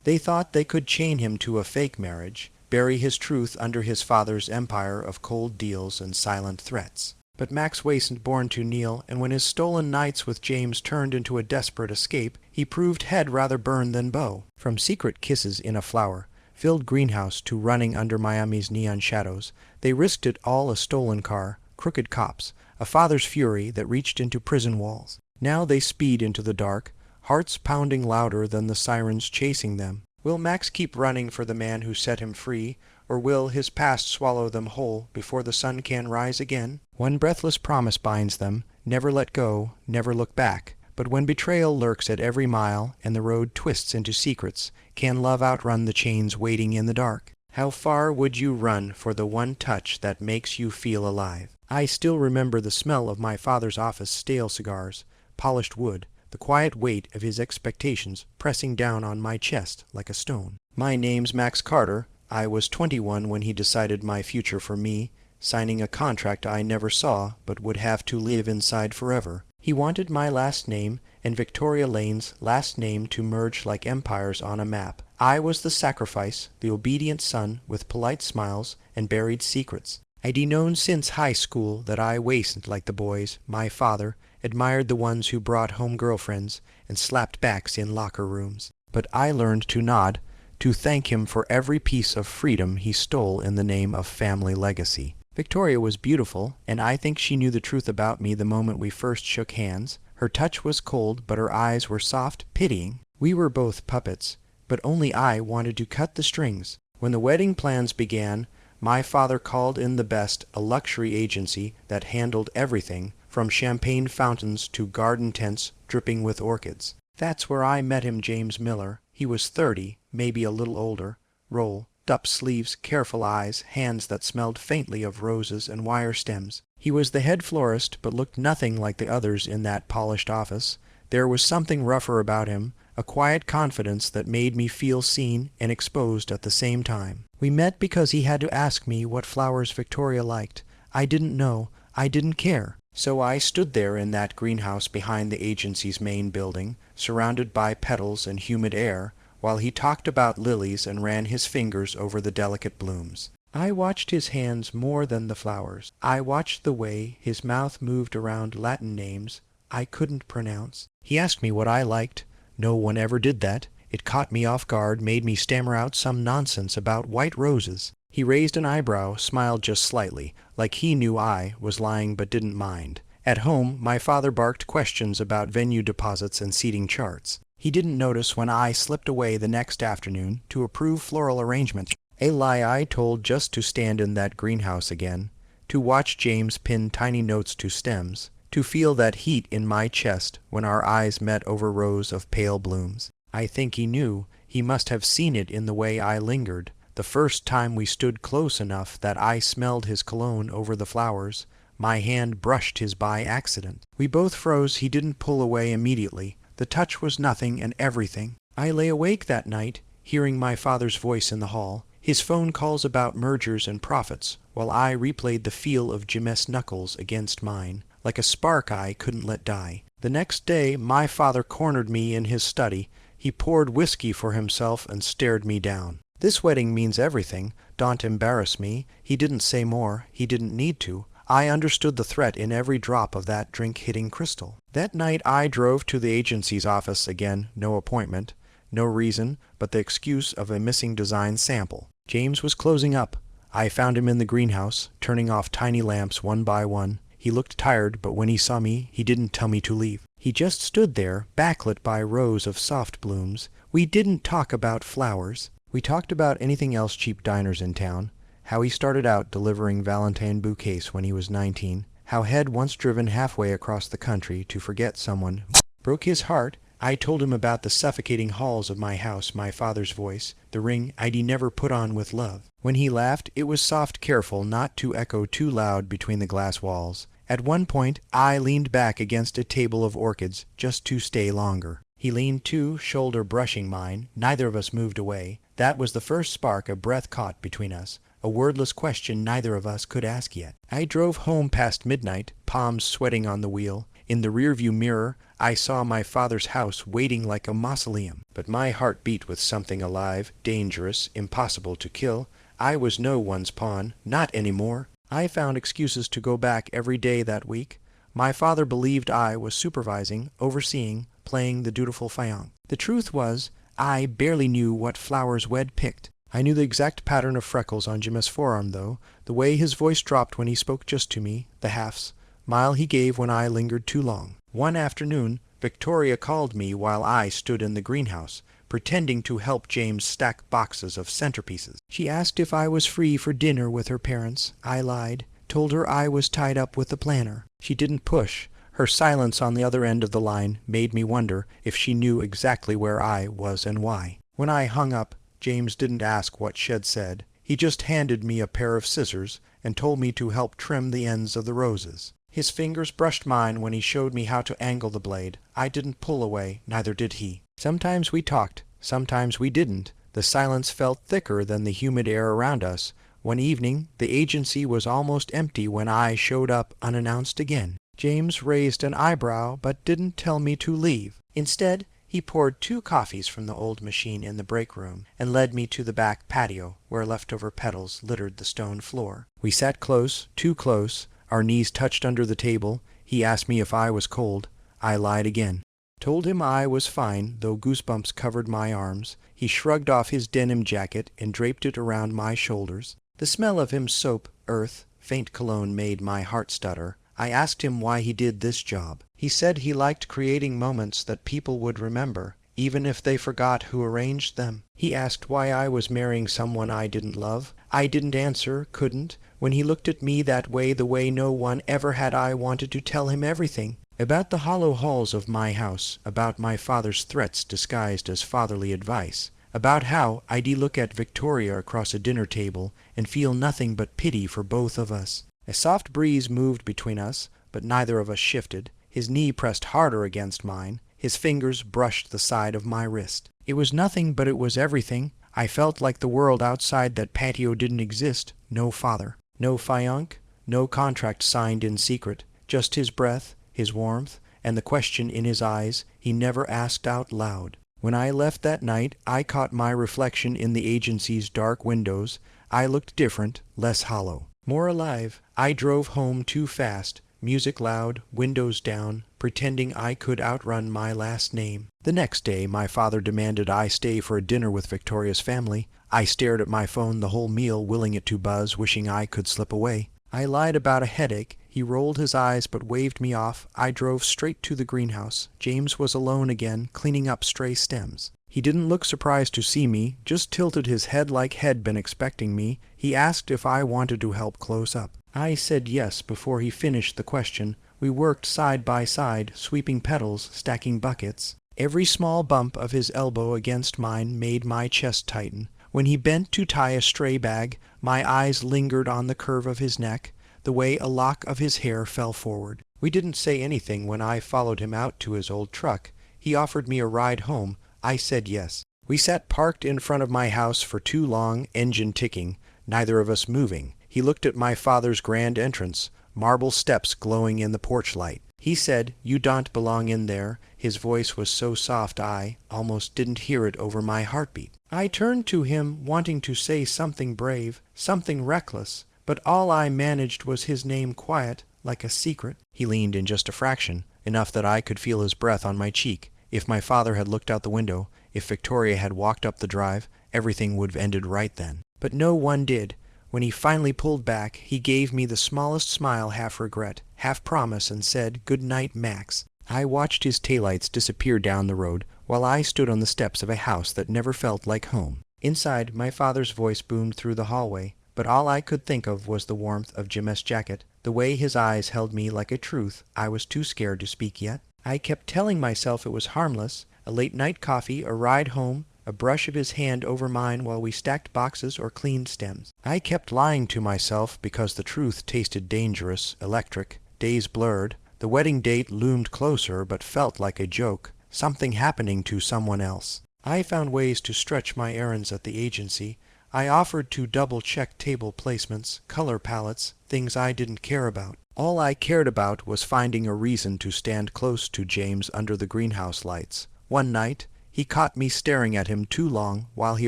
They thought they could chain him to a fake marriage, bury his truth under his father's empire of cold deals and silent threats. But Max wasn't born to kneel, and when his stolen nights with James turned into a desperate escape, he proved head rather burn than bow. From secret kisses in a flower-filled greenhouse to running under Miami's neon shadows, they risked it all: a stolen car, crooked cops, a father's fury that reached into prison walls. Now they speed into the dark, hearts pounding louder than the sirens chasing them. Will Max keep running for the man who set him free, or will his past swallow them whole before the sun can rise again? One breathless promise binds them: never let go, never look back. But when betrayal lurks at every mile, and the road twists into secrets, can love outrun the chains waiting in the dark? How far would you run for the one touch that makes you feel alive? I still remember the smell of my father's office stale cigars, polished wood, the quiet weight of his expectations pressing down on my chest like a stone. My name's Max Carter. I was 21 when he decided my future for me, signing a contract I never saw but would have to live inside forever. He wanted my last name and Victoria Lane's last name to merge like empires on a map. I was the sacrifice, the obedient son with polite smiles and buried secrets. I'd known since high school that I wasn't like the boys. My father admired the ones who brought home girlfriends and slapped backs in locker rooms. But I learned to nod, to thank him for every piece of freedom he stole in the name of family legacy. Victoria was beautiful, and I think she knew the truth about me the moment we first shook hands. Her touch was cold, but her eyes were soft, pitying. We were both puppets, but only I wanted to cut the strings. When the wedding plans began, my father called in the best, a luxury agency that handled everything, from champagne fountains to garden tents dripping with orchids. That's where I met him, James Miller. He was 30, maybe a little older, rolled-up sleeves, careful eyes, hands that smelled faintly of roses and wire stems. He was the head florist, but looked nothing like the others in that polished office. There was something rougher about him, a quiet confidence that made me feel seen and exposed at the same time. We met because he had to ask me what flowers Victoria liked. I didn't know. I didn't care. So I stood there in that greenhouse behind the agency's main building, surrounded by petals and humid air, while he talked about lilies and ran his fingers over the delicate blooms. I watched his hands more than the flowers. I watched the way his mouth moved around Latin names I couldn't pronounce. He asked me what I liked. No one ever did that. It caught me off guard, made me stammer out some nonsense about white roses. He raised an eyebrow, smiled just slightly, like he knew I was lying but didn't mind. At home, my father barked questions about venue deposits and seating charts. He didn't notice when I slipped away the next afternoon to approve floral arrangements. A lie I told just to stand in that greenhouse again, to watch James pin tiny notes to stems, to feel that heat in my chest when our eyes met over rows of pale blooms. I think he knew. He must have seen it in the way I lingered. The first time we stood close enough that I smelled his cologne over the flowers, my hand brushed his by accident. We both froze. He didn't pull away immediately. The touch was nothing and everything. I lay awake that night, hearing my father's voice in the hall, his phone calls about mergers and profits, while I replayed the feel of Jim's knuckles against mine, like a spark I couldn't let die. The next day my father cornered me in his study. He poured whiskey for himself and stared me down. This wedding means everything. Don't embarrass me. He didn't say more. He didn't need to. I understood the threat in every drop of that drink-hitting crystal. That night I drove to the agency's office again. No appointment. No reason but the excuse of a missing design sample. James was closing up. I found him in the greenhouse, turning off tiny lamps one by one. He looked tired, but when he saw me, he didn't tell me to leave. He just stood there, backlit by rows of soft blooms. We didn't talk about flowers. We talked about anything else cheap diners in town. How he started out delivering Valentine bouquets when he was 19. How had once driven halfway across the country to forget someone who broke his heart. I told him about the suffocating halls of my house, my father's voice, the ring I'd never put on with love. When he laughed, it was soft, careful not to echo too loud between the glass walls. At one point, I leaned back against a table of orchids just to stay longer. He leaned too, shoulder brushing mine. Neither of us moved away. That was the first spark a breath caught between us, a wordless question neither of us could ask yet. I drove home past midnight, palms sweating on the wheel. In the rearview mirror, I saw my father's house waiting like a mausoleum. But my heart beat with something alive, dangerous, impossible to kill. I was no one's pawn, not anymore. I found excuses to go back every day that week. My father believed I was supervising, overseeing, playing the dutiful Fayonk. The truth was, I barely knew what flowers Wed picked. I knew the exact pattern of freckles on Jim's forearm, though, the way his voice dropped when he spoke just to me, the half-smile he gave when I lingered too long. One afternoon, Victoria called me while I stood in the greenhouse, pretending to help James stack boxes of centerpieces. She asked if I was free for dinner with her parents. I lied, told her I was tied up with the planner. She didn't push. Her silence on the other end of the line made me wonder if she knew exactly where I was and why. When I hung up, James didn't ask what she'd said. He just handed me a pair of scissors and told me to help trim the ends of the roses. His fingers brushed mine when he showed me how to angle the blade. I didn't pull away, neither did he. Sometimes we talked, sometimes we didn't. The silence felt thicker than the humid air around us. One evening, the agency was almost empty when I showed up unannounced again. James raised an eyebrow but didn't tell me to leave. Instead, he poured 2 coffees from the old machine in the break room and led me to the back patio where leftover petals littered the stone floor. We sat close, too close. Our knees touched under the table. He asked me if I was cold. I lied again. Told him I was fine, though goosebumps covered my arms. He shrugged off his denim jacket and draped it around my shoulders. The smell of his soap, earth, faint cologne made my heart stutter. I asked him why he did this job. He said he liked creating moments that people would remember, even if they forgot who arranged them. He asked why I was marrying someone I didn't love. I didn't answer, couldn't. When he looked at me that way, the way no one ever had, I wanted to tell him everything. About the hollow halls of my house, about my father's threats disguised as fatherly advice, about how I'd look at Victoria across a dinner table and feel nothing but pity for both of us. A soft breeze moved between us, but neither of us shifted. His knee pressed harder against mine. His fingers brushed the side of my wrist. It was nothing, but it was everything. I felt like the world outside that patio didn't exist. No father. No Fayonk. No contract signed in secret. Just his breath, his warmth, and the question in his eyes he never asked out loud. When I left that night, I caught my reflection in the agency's dark windows. I looked different, less hollow. More alive. I drove home too fast, music loud, windows down, pretending I could outrun my last name. The next day, my father demanded I stay for a dinner with Victoria's family. I stared at my phone the whole meal, willing it to buzz, wishing I could slip away. I lied about a headache. He rolled his eyes but waved me off. I drove straight to the greenhouse. James was alone again, cleaning up stray stems. He didn't look surprised to see me, just tilted his head like he'd been expecting me. He asked if I wanted to help close up. I said yes before he finished the question. We worked side by side, sweeping petals, stacking buckets. Every small bump of his elbow against mine made my chest tighten. When he bent to tie a stray bag, my eyes lingered on the curve of his neck, the way a lock of his hair fell forward. We didn't say anything when I followed him out to his old truck. He offered me a ride home. I said yes. We sat parked in front of my house for too long, engine ticking, neither of us moving. He looked at my father's grand entrance, marble steps glowing in the porch light. He said, "You don't belong in there." His voice was so soft I almost didn't hear it over my heartbeat. I turned to him, wanting to say something brave, something reckless, but all I managed was his name quiet, like a secret. He leaned in just a fraction, enough that I could feel his breath on my cheek. If my father had looked out the window, if Victoria had walked up the drive, everything would have ended right then. But no one did. When he finally pulled back, he gave me the smallest smile, half regret, half promise, and said, "Good night, Max." I watched his taillights disappear down the road, while I stood on the steps of a house that never felt like home. Inside, my father's voice boomed through the hallway, but all I could think of was the warmth of Jim's jacket, the way his eyes held me like a truth I was too scared to speak yet. I kept telling myself it was harmless, a late-night coffee, a ride home, a brush of his hand over mine while we stacked boxes or cleaned stems. I kept lying to myself because the truth tasted dangerous, electric. Days blurred. The wedding date loomed closer but felt like a joke, something happening to someone else. I found ways to stretch my errands at the agency. I offered to double-check table placements, color palettes, things I didn't care about. All I cared about was finding a reason to stand close to James under the greenhouse lights. One night, he caught me staring at him too long while he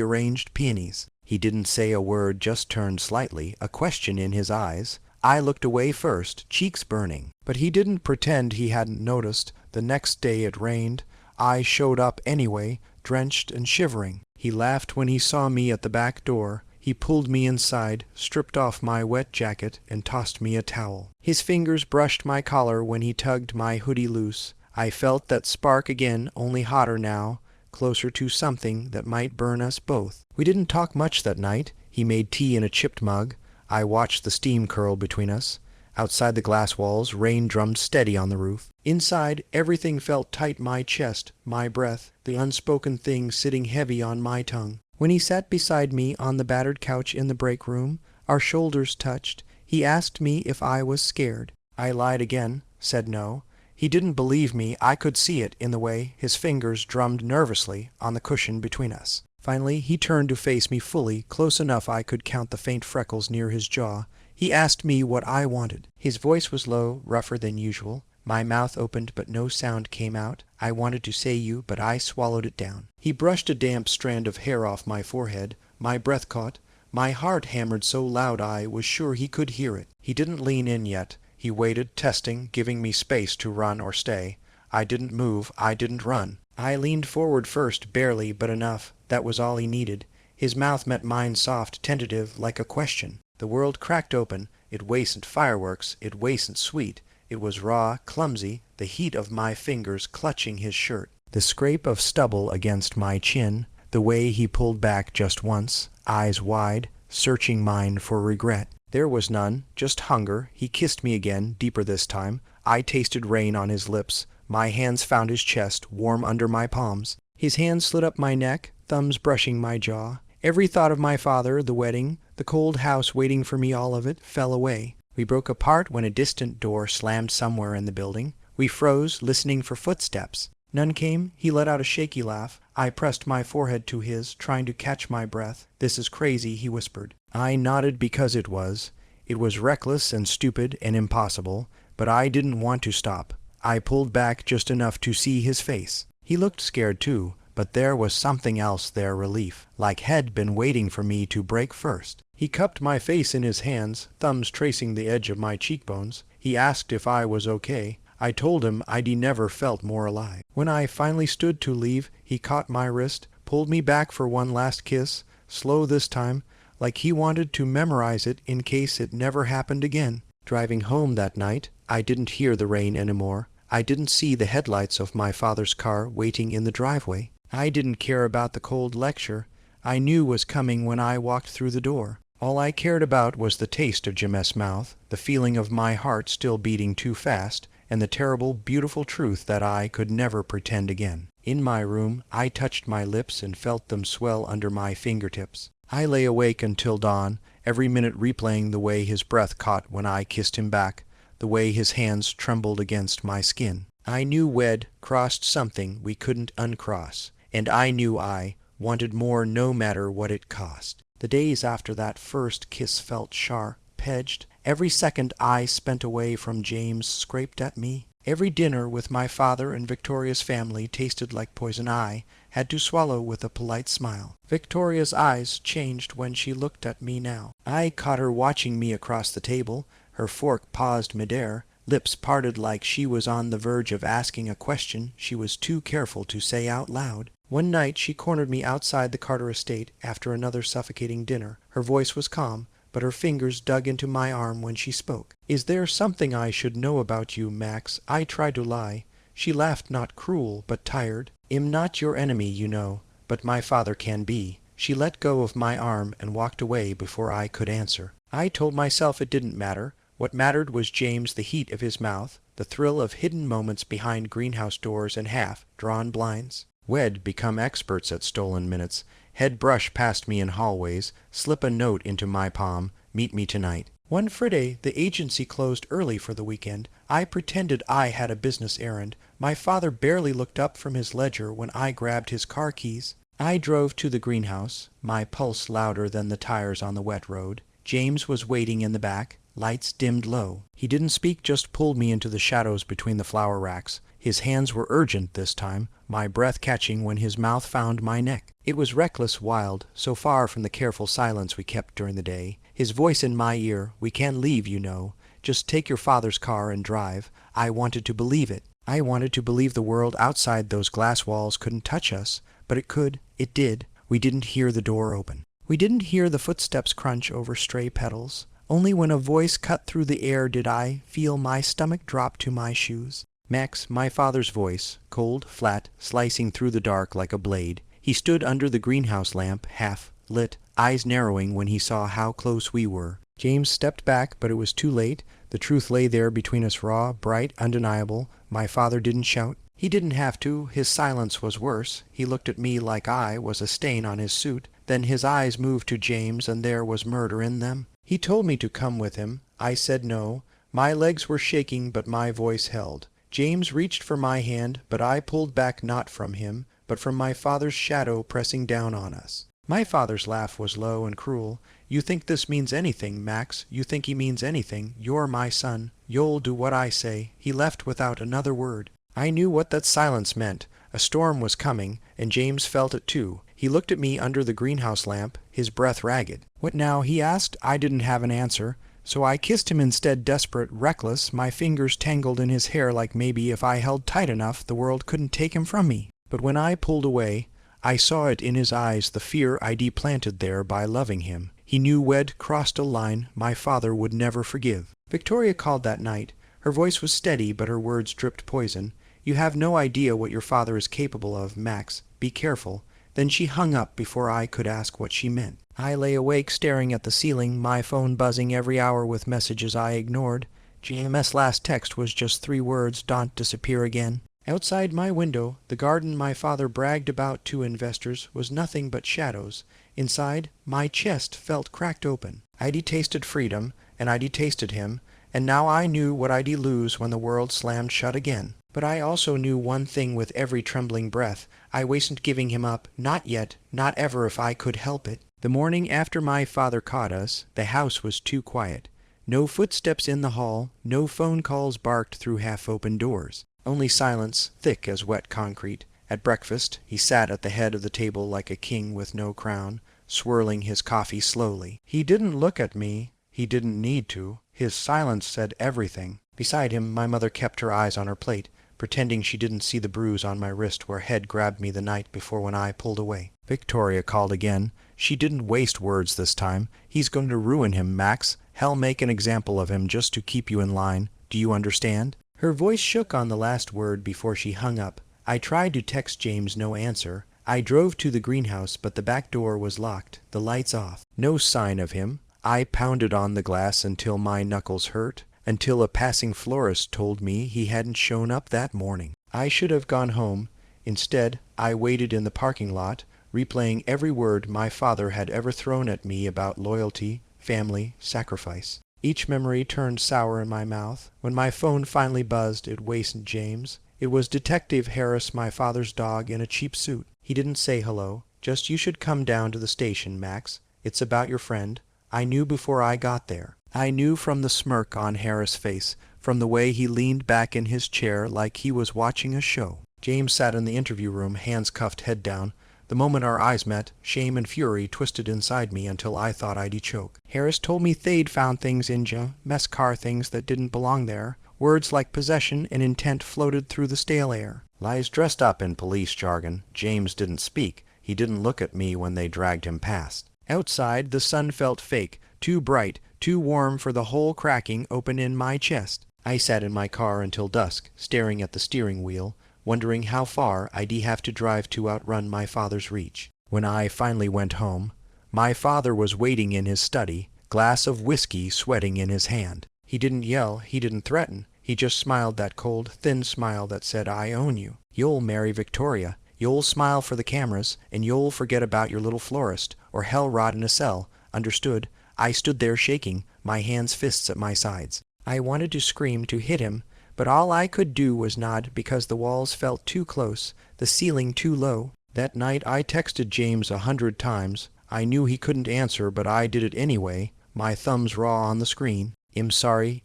arranged peonies. He didn't say a word, just turned slightly, a question in his eyes. I looked away first, cheeks burning. But he didn't pretend he hadn't noticed. The next day it rained. I showed up anyway, drenched and shivering. He laughed when he saw me at the back door. He pulled me inside, stripped off my wet jacket, and tossed me a towel. His fingers brushed my collar when he tugged my hoodie loose. I felt that spark again, only hotter now, closer to something that might burn us both. We didn't talk much that night. He made tea in a chipped mug. I watched the steam curl between us. Outside the glass walls, rain drummed steady on the roof. Inside, everything felt tight, my chest, my breath, the unspoken thing sitting heavy on my tongue. When he sat beside me on the battered couch in the break room, our shoulders touched, he asked me if I was scared. I lied again, said no. He didn't believe me. I could see it in the way his fingers drummed nervously on the cushion between us. Finally, he turned to face me fully, close enough I could count the faint freckles near his jaw. He asked me what I wanted. His voice was low, rougher than usual. My mouth opened, but no sound came out. I wanted to say you, but I swallowed it down. He brushed a damp strand of hair off my forehead. My breath caught. My heart hammered so loud I was sure he could hear it. He didn't lean in yet. He waited, testing, giving me space to run or stay. I didn't move. I didn't run. I leaned forward first, barely, but enough. That was all he needed. His mouth met mine, soft, tentative, like a question. The world cracked open. It wasn't fireworks. It wasn't sweet. It was raw, clumsy, the heat of my fingers clutching his shirt, the scrape of stubble against my chin, the way he pulled back just once, eyes wide, searching mine for regret. There was none, just hunger. He kissed me again, deeper this time. I tasted rain on his lips. My hands found his chest, warm under my palms. His hands slid up my neck, thumbs brushing my jaw. Every thought of my father, the wedding, the cold house waiting for me, all of it, fell away. We broke apart when a distant door slammed somewhere in the building. We froze, listening for footsteps. None came. He let out a shaky laugh. I pressed my forehead to his, trying to catch my breath. "This is crazy," he whispered. I nodded because it was. It was reckless and stupid and impossible, but I didn't want to stop. I pulled back just enough to see his face. He looked scared too, but there was something else there, relief, like he'd been waiting for me to break first. He cupped my face in his hands, thumbs tracing the edge of my cheekbones. He asked if I was okay. I told him I'd never felt more alive. When I finally stood to leave, he caught my wrist, pulled me back for one last kiss, slow this time, like he wanted to memorize it in case it never happened again. Driving home that night, I didn't hear the rain anymore. I didn't see the headlights of my father's car waiting in the driveway. I didn't care about the cold lecture I knew was coming when I walked through the door. All I cared about was the taste of Jem's mouth, the feeling of my heart still beating too fast, and the terrible, beautiful truth that I could never pretend again. In my room, I touched my lips and felt them swell under my fingertips. I lay awake until dawn, every minute replaying the way his breath caught when I kissed him back, the way his hands trembled against my skin. I knew we'd crossed something we couldn't uncross, and I knew I wanted more no matter what it cost. The days after that first kiss felt sharp, edged. Every second I spent away from James scraped at me. Every dinner with my father and Victoria's family tasted like poison I had to swallow with a polite smile. Victoria's eyes changed when she looked at me now. I caught her watching me across the table, her fork paused midair, lips parted like she was on the verge of asking a question she was too careful to say out loud. One night she cornered me outside the Carter estate after another suffocating dinner. Her voice was calm, but her fingers dug into my arm when she spoke. "Is there something I should know about you, Max?" I tried to lie. She laughed, not cruel, but tired. "I'm not your enemy, you know, but my father can be." She let go of my arm and walked away before I could answer. I told myself it didn't matter. What mattered was James, the heat of his mouth, the thrill of hidden moments behind greenhouse doors and half-drawn blinds. We'd become experts at stolen minutes. He'd brush past me in hallways, slip a note into my palm, "Meet me tonight." One Friday, the agency closed early for the weekend. I pretended I had a business errand. My father barely looked up from his ledger when I grabbed his car keys. I drove to the greenhouse, my pulse louder than the tires on the wet road. James was waiting in the back. lights dimmed low. He didn't speak, just pulled me into the shadows between the flower racks. His hands were urgent this time, my breath catching when his mouth found my neck. It was reckless, wild, so far from the careful silence we kept during the day. His voice in my ear, "We can't leave, you know. Just take your father's car and drive." I wanted to believe it. I wanted to believe the world outside those glass walls couldn't touch us, but it could. It did. We didn't hear the door open. We didn't hear the footsteps crunch over stray petals. Only when a voice cut through the air did I feel my stomach drop to my shoes. Max, my father's voice, cold, flat, slicing through the dark like a blade. He stood under the greenhouse lamp, half lit, eyes narrowing when he saw how close we were. James stepped back, but it was too late. The truth lay there between us, raw, bright, undeniable. My father didn't shout. He didn't have to. His silence was worse. He looked at me like I was a stain on his suit. Then his eyes moved to James, and there was murder in them. He told me to come with him. I said no. My legs were shaking, but my voice held. James reached for my hand, but I pulled back, not from him, but from my father's shadow pressing down on us. My father's laugh was low and cruel. "You think this means anything, Max? You think he means anything? You're my son. You'll do what I say." He left without another word. I knew what that silence meant. A storm was coming, and James felt it too. He looked at me under the greenhouse lamp, his breath ragged. "What now?" he asked. I didn't have an answer, so I kissed him instead, desperate, reckless, my fingers tangled in his hair like maybe if I held tight enough the world couldn't take him from me. But when I pulled away, I saw it in his eyes, the fear I'd planted there by loving him. He knew we'd crossed a line my father would never forgive. Victoria called that night. Her voice was steady, but her words dripped poison. "You have no idea what your father is capable of, Max. Be careful." Then she hung up before I could ask what she meant. I lay awake staring at the ceiling, my phone buzzing every hour with messages I ignored. JMS' last text was just 3 words, "Don't disappear again." Outside my window, the garden my father bragged about to investors was nothing but shadows. Inside, my chest felt cracked open. I'd tasted freedom, and I'd tasted him, and now I knew what I'd lose when the world slammed shut again. But I also knew one thing with every trembling breath. I wasn't giving him up, not yet, not ever if I could help it. The morning after my father caught us, the house was too quiet. No footsteps in the hall, no phone calls barked through half-open doors. Only silence, thick as wet concrete. At breakfast, he sat at the head of the table like a king with no crown, swirling his coffee slowly. He didn't look at me. He didn't need to. His silence said everything. Beside him, my mother kept her eyes on her plate, pretending she didn't see the bruise on my wrist where Head grabbed me the night before when I pulled away. Victoria called again. She didn't waste words this time. "He's going to ruin him, Max. Hell, make an example of him just to keep you in line. Do you understand?" Her voice shook on the last word before she hung up. I tried to text James, no answer. I drove to the greenhouse, but the back door was locked, the lights off. No sign of him. I pounded on the glass until my knuckles hurt, until a passing florist told me he hadn't shown up that morning. I should have gone home. Instead, I waited in the parking lot, replaying every word my father had ever thrown at me about loyalty, family, sacrifice. Each memory turned sour in my mouth. When my phone finally buzzed, it wasn't James. It was Detective Harris, my father's dog, in a cheap suit. He didn't say hello, just, "You should come down to the station, Max. It's about your friend." I knew before I got there. I knew from the smirk on Harris' face, from the way he leaned back in his chair like he was watching a show. James sat in the interview room, hands cuffed, head down. The moment our eyes met, shame and fury twisted inside me until I thought I'd choke. "Harris told me they'd found things in you, mess car things that didn't belong there." Words like possession and intent floated through the stale air. Lies dressed up in police jargon. James didn't speak. He didn't look at me when they dragged him past. Outside, the sun felt fake, too bright, too warm for the hole cracking open in my chest. I sat in my car until dusk, staring at the steering wheel, wondering how far I'd have to drive to outrun my father's reach. When I finally went home, my father was waiting in his study, glass of whiskey sweating in his hand. He didn't yell, he didn't threaten. He just smiled, that cold, thin smile that said, "I own you. You'll marry Victoria. You'll smile for the cameras, and you'll forget about your little florist, or hell rot in a cell. Understood?" I stood there shaking, my hands fists at my sides. I wanted to scream, to hit him, but all I could do was nod because the walls felt too close, the ceiling too low. That night I texted James 100 times. I knew he couldn't answer, but I did it anyway, my thumbs raw on the screen. "I'm sorry,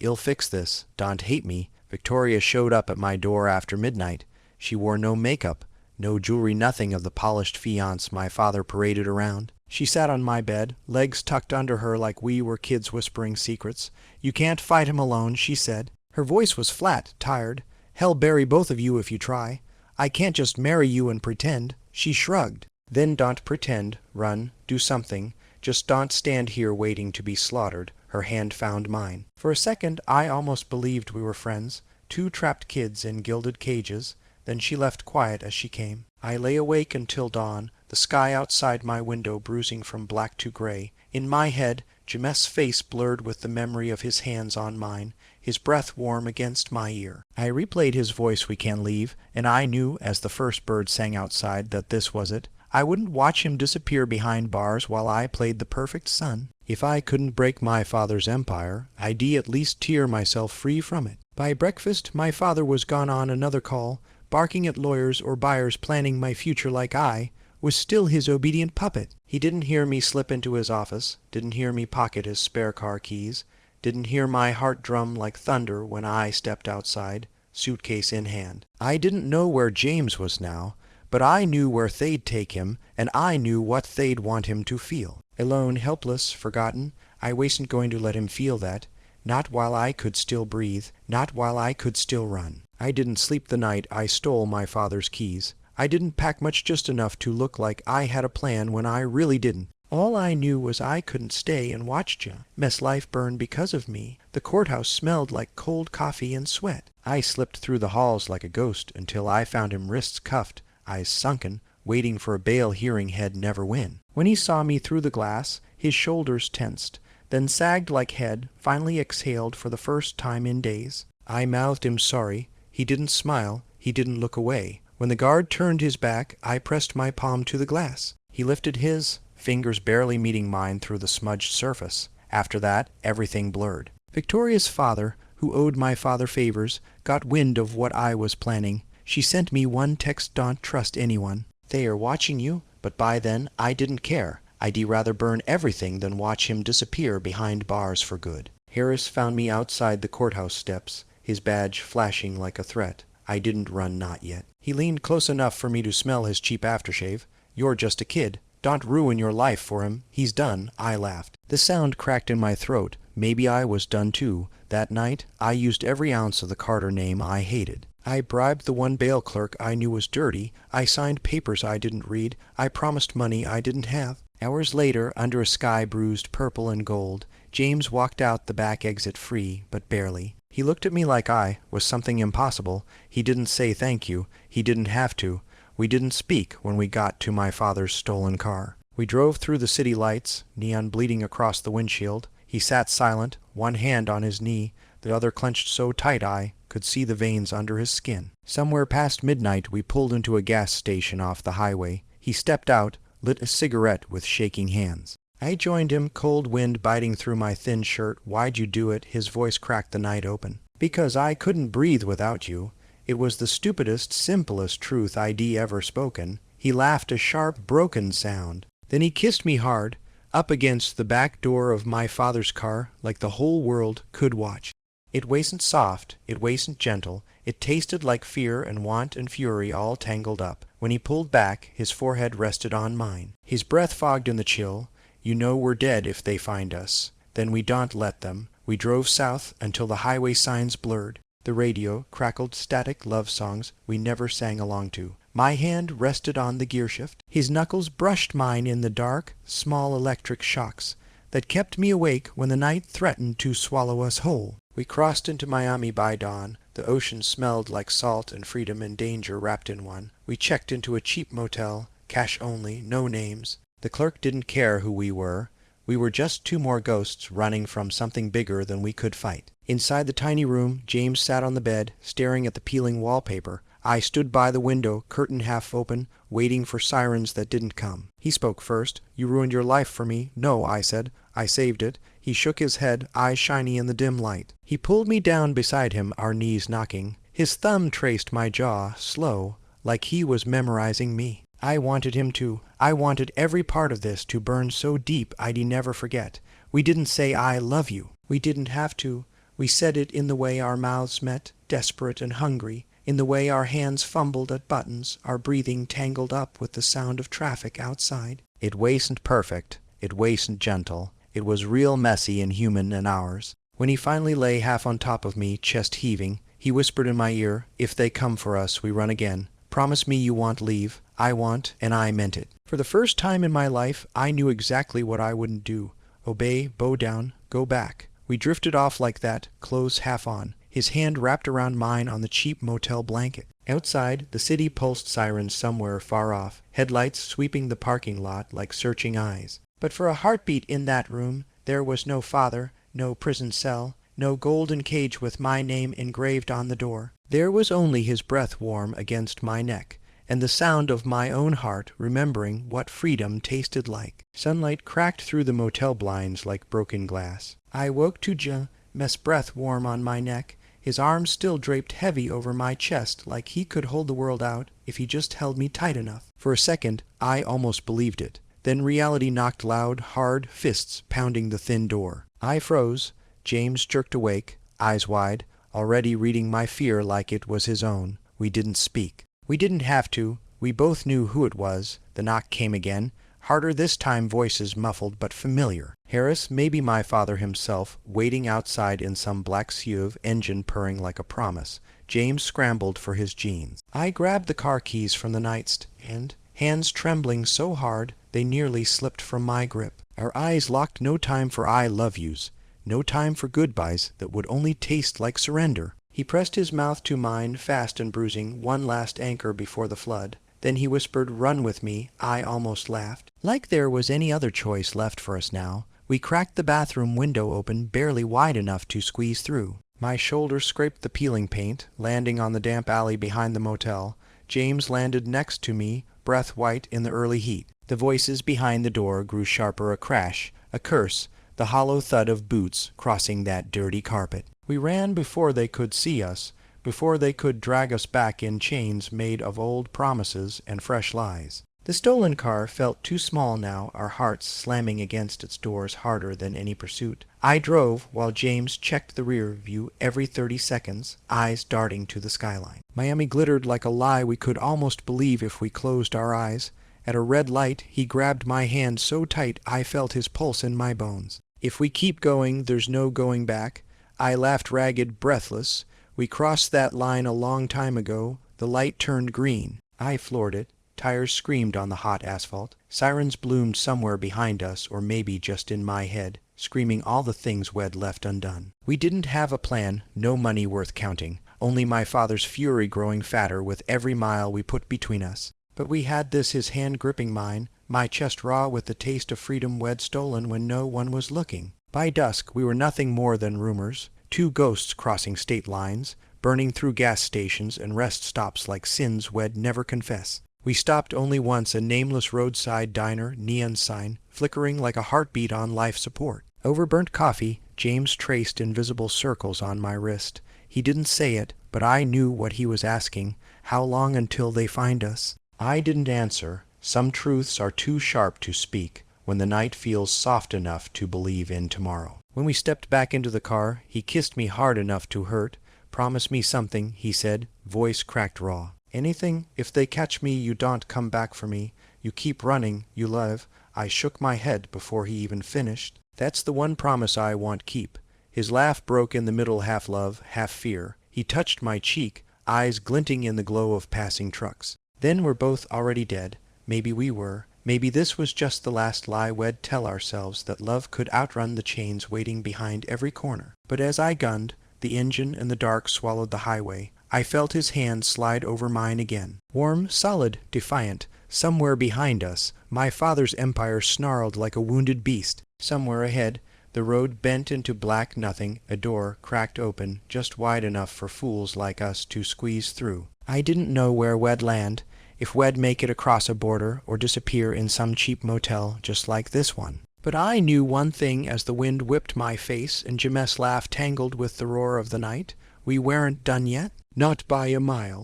I'll fix this. Don't hate me." Victoria showed up at my door after midnight. She wore no makeup, no jewelry, nothing of the polished fiancé my father paraded around. She sat on my bed, legs tucked under her like we were kids whispering secrets. "You can't fight him alone," she said. Her voice was flat, tired. "Hell bury both of you if you try. I can't just marry you and pretend." She shrugged. "Then don't pretend. Run. Do something. Just don't stand here waiting to be slaughtered." Her hand found mine. For a second I almost believed we were friends, two trapped kids in gilded cages. Then she left quiet as she came. I lay awake until dawn, the sky outside my window bruising from black to gray. In my head, James's face blurred with the memory of his hands on mine, his breath warm against my ear. I replayed his voice, "We can't leave," and I knew as the first bird sang outside that this was it. I wouldn't watch him disappear behind bars while I played the perfect son. If I couldn't break my father's empire, I'd at least tear myself free from it. By breakfast my father was gone on another call, barking at lawyers or buyers planning my future like I was still his obedient puppet. He didn't hear me slip into his office, didn't hear me pocket his spare car keys, didn't hear my heart drum like thunder when I stepped outside, suitcase in hand. I didn't know where James was now, but I knew where they'd take him, and I knew what they'd want him to feel. Alone, helpless, forgotten, I wasn't going to let him feel that. Not while I could still breathe, not while I could still run. I didn't sleep the night I stole my father's keys. I didn't pack much, just enough to look like I had a plan when I really didn't. All I knew was I couldn't stay and watch James's life burn because of me. The courthouse smelled like cold coffee and sweat. I slipped through the halls like a ghost until I found him, wrists cuffed, eyes sunken, waiting for a bail hearing he'd never win. When he saw me through the glass, his shoulders tensed, then sagged like head, finally exhaled for the first time in days. I mouthed him sorry. He didn't smile. He didn't look away. When the guard turned his back, I pressed my palm to the glass. He lifted his, fingers barely meeting mine through the smudged surface. After that, everything blurred. Victoria's father, who owed my father favors, got wind of what I was planning. She sent me one text: "Don't trust anyone. They are watching you." But by then, I didn't care. I'd rather burn everything than watch him disappear behind bars for good. Harris found me outside the courthouse steps, his badge flashing like a threat. I didn't run, not yet. He leaned close enough for me to smell his cheap aftershave. "You're just a kid. Don't ruin your life for him. He's done." I laughed. The sound cracked in my throat. Maybe I was done too. That night, I used every ounce of the Carter name I hated. I bribed the one bail clerk I knew was dirty. I signed papers I didn't read. I promised money I didn't have. Hours later, under a sky bruised purple and gold, James walked out the back exit free, but barely. He looked at me like I was something impossible. He didn't say thank you. He didn't have to. We didn't speak when we got to my father's stolen car. We drove through the city lights, neon bleeding across the windshield. He sat silent, one hand on his knee, the other clenched so tight I could see the veins under his skin. Somewhere past midnight we pulled into a gas station off the highway. He stepped out, lit a cigarette with shaking hands. I joined him, cold wind biting through my thin shirt. "Why'd you do it?" His voice cracked the night open. "Because I couldn't breathe without you. It was the stupidest, simplest truth I'd ever spoken." He laughed, a sharp, broken sound. Then he kissed me hard, up against the back door of my father's car, like the whole world could watch. It wasn't soft, it wasn't gentle. It tasted like fear and want and fury all tangled up. When he pulled back, his forehead rested on mine. His breath fogged in the chill. "You know we're dead if they find us. Then we don't let them." We drove south until the highway signs blurred. The radio crackled static love songs we never sang along to. My hand rested on the gearshift. His knuckles brushed mine in the dark, small electric shocks that kept me awake when the night threatened to swallow us whole. We crossed into Miami by dawn. The ocean smelled like salt and freedom and danger wrapped in one. We checked into a cheap motel, cash only, no names. The clerk didn't care who we were. We were just two more ghosts running from something bigger than we could fight. Inside the tiny room, James sat on the bed, staring at the peeling wallpaper. I stood by the window, curtain half open, waiting for sirens that didn't come. He spoke first. "You ruined your life for me." "No," I said. "I saved it." He shook his head, eyes shiny in the dim light. He pulled me down beside him, our knees knocking. His thumb traced my jaw, slow, like he was memorizing me. I wanted him to. I wanted every part of this to burn so deep I'd never forget. We didn't say "I love you." We didn't have to. We said it in the way our mouths met, desperate and hungry, in the way our hands fumbled at buttons, our breathing tangled up with the sound of traffic outside. It wasn't perfect. It wasn't gentle. It was real messy and human and ours. When he finally lay half on top of me, chest heaving, he whispered in my ear, "If they come for us, we run again. Promise me you won't leave. I want," and I meant it. For the first time in my life, I knew exactly what I wouldn't do. Obey, bow down, go back. We drifted off like that, clothes half on, his hand wrapped around mine on the cheap motel blanket. Outside, the city pulsed sirens somewhere far off, headlights sweeping the parking lot like searching eyes. But for a heartbeat in that room, there was no father, no prison cell, no golden cage with my name engraved on the door. There was only his breath warm against my neck, and the sound of my own heart remembering what freedom tasted like. Sunlight cracked through the motel blinds like broken glass. I woke to Jim's breath warm on my neck, his arms still draped heavy over my chest like he could hold the world out if he just held me tight enough. For a second, I almost believed it. Then reality knocked loud, hard fists pounding the thin door. I froze. James jerked awake, eyes wide, already reading my fear like it was his own. We didn't speak. We didn't have to. We both knew who it was. The knock came again. Harder this time, voices muffled but familiar. Harris, maybe my father himself, waiting outside in some black SUV, engine purring like a promise. James scrambled for his jeans. I grabbed the car keys from the nightstand, hands trembling so hard they nearly slipped from my grip. Our eyes locked. No time for I love yous. No time for goodbyes that would only taste like surrender. He pressed his mouth to mine, fast and bruising, one last anchor before the flood. Then he whispered, "Run with me." I almost laughed. Like there was any other choice left for us now. We cracked the bathroom window open, barely wide enough to squeeze through. My shoulder scraped the peeling paint, landing on the damp alley behind the motel. James landed next to me, breath white in the early heat. The voices behind the door grew sharper, a crash, a curse, the hollow thud of boots crossing that dirty carpet. We ran before they could see us, before they could drag us back in chains made of old promises and fresh lies. The stolen car felt too small now, our hearts slamming against its doors harder than any pursuit. I drove while James checked the rear view every 30 seconds, eyes darting to the skyline. Miami glittered like a lie we could almost believe if we closed our eyes. At a red light, he grabbed my hand so tight I felt his pulse in my bones. "If we keep going, there's no going back." I laughed ragged, breathless. "We crossed that line a long time ago." The light turned green. I floored it. Tires screamed on the hot asphalt. Sirens bloomed somewhere behind us, or maybe just in my head, screaming all the things we'd left undone. We didn't have a plan, no money worth counting, only my father's fury growing fatter with every mile we put between us. But we had this, his hand gripping mine, my chest raw with the taste of freedom we'd stolen when no one was looking. By dusk we were nothing more than rumors, two ghosts crossing state lines, burning through gas stations and rest stops like sins we'd never confess. We stopped only once, a nameless roadside diner, neon sign, flickering like a heartbeat on life support. Over burnt coffee, James traced invisible circles on my wrist. He didn't say it, but I knew what he was asking. How long until they find us? I didn't answer. Some truths are too sharp to speak when the night feels soft enough to believe in tomorrow. When we stepped back into the car, he kissed me hard enough to hurt. "Promise me something," he said, voice cracked raw. "Anything? If they catch me, you don't come back for me. You keep running, you live." I shook my head before he even finished. "That's the one promise I won't keep." His laugh broke in the middle, half love, half fear. He touched my cheek, eyes glinting in the glow of passing trucks. Then we're both already dead. Maybe we were. Maybe this was just the last lie we'd tell ourselves, that love could outrun the chains waiting behind every corner. But as I gunned, the engine and the dark swallowed the highway. I felt his hand slide over mine again. Warm, solid, defiant. Somewhere behind us, my father's empire snarled like a wounded beast. Somewhere ahead, the road bent into black nothing, a door cracked open, just wide enough for fools like us to squeeze through. I didn't know where we'd land, if we'd make it across a border or disappear in some cheap motel just like this one. But I knew one thing as the wind whipped my face and Jim's laugh tangled with the roar of the night. We weren't done yet. Not by a mile.